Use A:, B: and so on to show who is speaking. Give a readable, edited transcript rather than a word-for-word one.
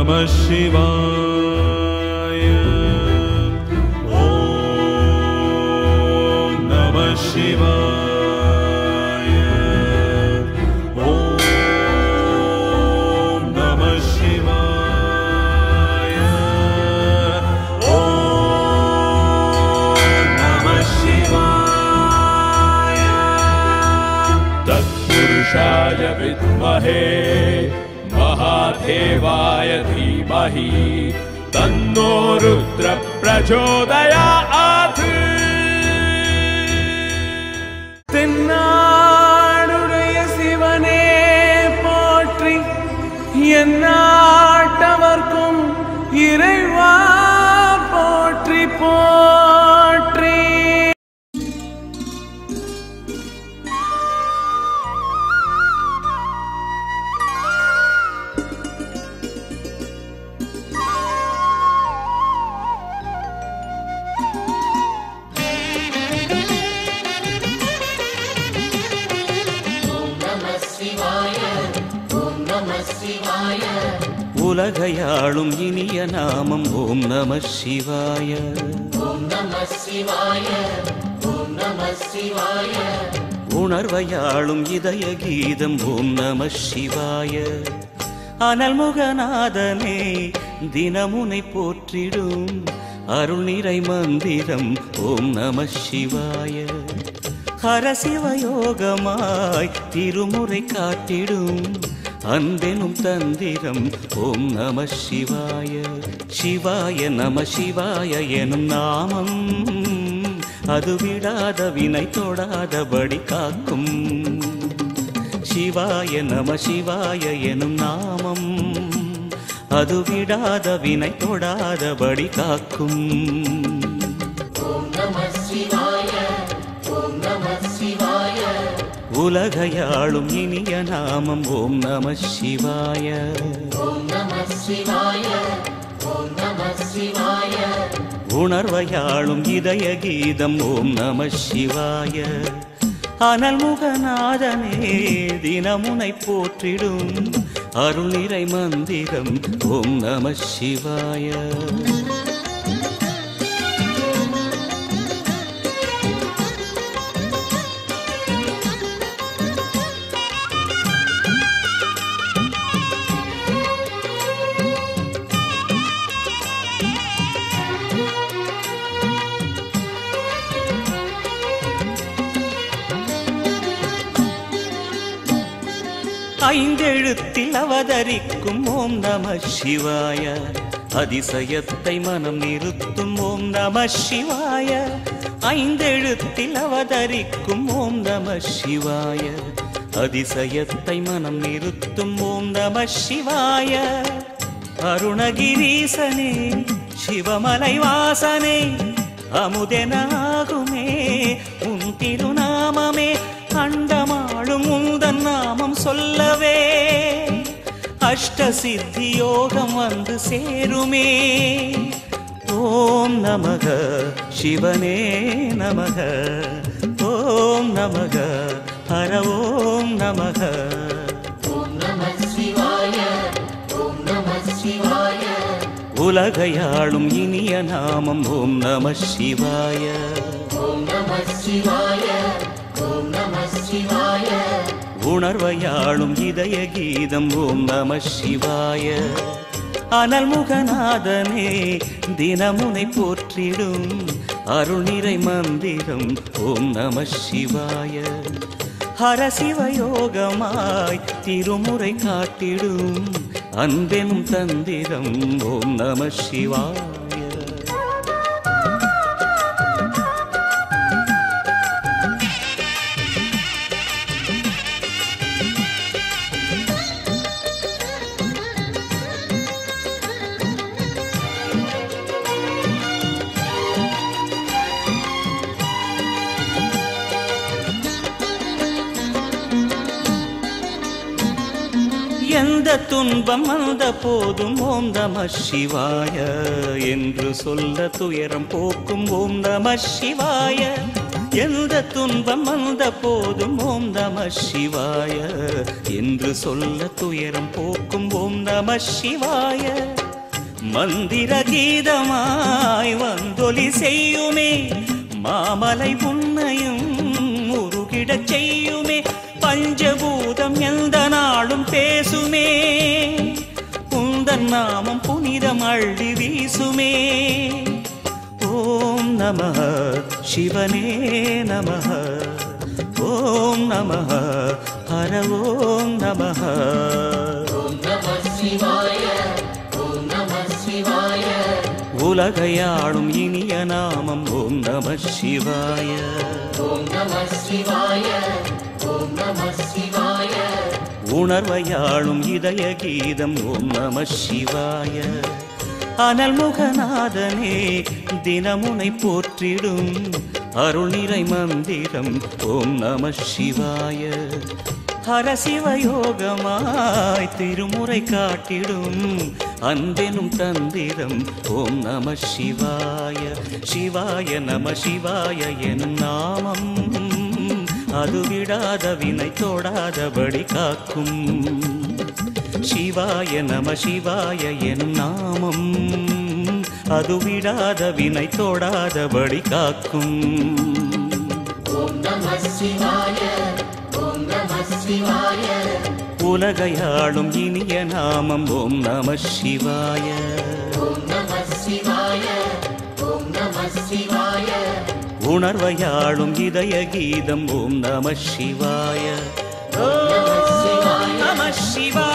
A: Namah Shivaya. Om Namah Shivaya. Om Namah Shivaya. Om Namah Shivaya. Tat Purushaya Vidmahe Mahadevaya Dhimahi Tanno Rudra Prachodayat. தென்னாடுடைய சிவனே போற்றி, எந்நாட்டவர்க்கும் இறைவா போற்றி போற்றி.
B: உலகையாளும் இனிய நாமம் ஓம் நம சிவாய.
C: ஓம் நம சிவாய. ஓம் நம சிவாய.
B: உணர்வையாளும் இதய கீதம் ஓம் நம சிவாய. அனல்முகநாதனே தினமுனை போற்றிடும் அருள் நிறை மந்திரம் ஓம் நம சிவாய. ஹரசிவயோகமாய் திருமுறை காட்டிடும் அன்பெனும் தந்திரம் ஓம் நம சிவாய. சிவாய நம சிவாய எனும் நாமம் அது விடாத வினை தொடாதபடி காக்கும். சிவாய நம சிவாய எனும் நாமம் அது விடாத வினை தொடாதபடி காக்கும்.
C: ஓம் நம சிவாய. ஓம் நம சிவாய.
B: உலகையாளும் இனிய நாமம் ஓம் நம சிவாய.
C: ஓம் நம சிவாய. ஓம் நம சிவாய.
B: உணர்வையாளும் இதய கீதம் ஓம் நம சிவாய. அனல்முகநாதனே தினமுனை போற்றிடும் அருள் நிறை மந்திரம் ஓம் நம சிவாய. ஐந்தெழுத்தில் அவதரிக்கும் ஓம் நம சிவாய. அதிசயத்தை மனம் நிறுத்தும் ஓம் நம சிவாய. ஐந்தெழுத்தில் அவதரிக்கும் ஓம் நம சிவாய. அதிசயத்தை மனம் நிறுத்தும் ஓம் நம சிவாய. அருணகிரீசனே சிவமலை வாசனே அமுதனாகுமே உன் திருநாமமே. அண்டமாளும் உந்தன் நாமம் சொல்லவே அஷ்ட சித்தி யோகம் வந்து சேருமே. ஓம் நமக சிவனே நமக. ஓம் நமக ஹர ஓம் நமக.
C: ஓம் நம சிவாய. ஓம் நம சிவாய.
B: உலகையாளும் இனிய நாமம் ஓம் நம சிவாய.
C: ஓம் நம சிவாய. ஓம் நம சிவாய.
B: உணர்வையாளும் இதய கீதம் ஓம் நம சிவாய. அனல்முகநாதனே தினமுனை போற்றிடும் அருள் நிறை மந்திரம் ஓம் நம சிவாய. ஹரசிவயோகமாய் திருமுறை காட்டிடும் அன்பெனும் தந்திரம் ஓம் நம சிவாய. எந்த துன்பம் வந்த போதும் ஓம் நம சிவாய என்று சொல்ல துயரம் போக்கும் ஓம் நம சிவாய. எந்த துன்பம் வந்த போதும் ஓம் நம சிவாய என்று சொல்ல துயரம் போக்கும் ஓம் நம சிவாய. மந்திர கீதமாய் வந்தொலி செய்யுமே மாமலை உன்னையும் உருகிடச் செய்யுமே. பஞ்சபூதம் எந்த நாளும் பேசுமே உந்தன் நாமம் புனிதம் அள்ளி வீசுமே. ஓம் நமः சிவனே நமः ஓம் நமः ஹர ஓம் நமः.
C: ஓம் நம சிவாய ஓம் நம சிவாய.
B: உலகையாளும் இனிய நாமம் ஓம் நம சிவாய.
C: ஓம் நம சிவாய ஓம் நம சிவாய.
B: உணர்வையாளும் இதய கீதம் ஓம் நம சிவாய. அனல்முகநாதனே தினமுனை போற்றிடும் அருள் நிறை மந்திரம் ஓம் நம சிவாய. ஹரசிவயோகமாய் திருமுறை காட்டிடும் அன்பெனும் தந்திரம் ஓம் நம சிவாய. சிவாய நம சிவாய எனும் நாமம் அது விடாத வினை தொடாதபடி காக்கும். சிவாய நம சிவாய எனும் நாமம் அது விடாத வினை தொடாதபடி காக்கும்.
C: ஓம் நம சிவாய ஓம் நம சிவாய.
B: உலகையாளும் இனிய நாமம் ஓம் நம சிவாய.
C: ஓம் நம சிவாய ஓம் நம சிவாய.
B: உணர்வையாளும் இதய கீதம் ஓம் நம சிவாய.
C: ஓம் நம சிவாய
B: நம சிவாய.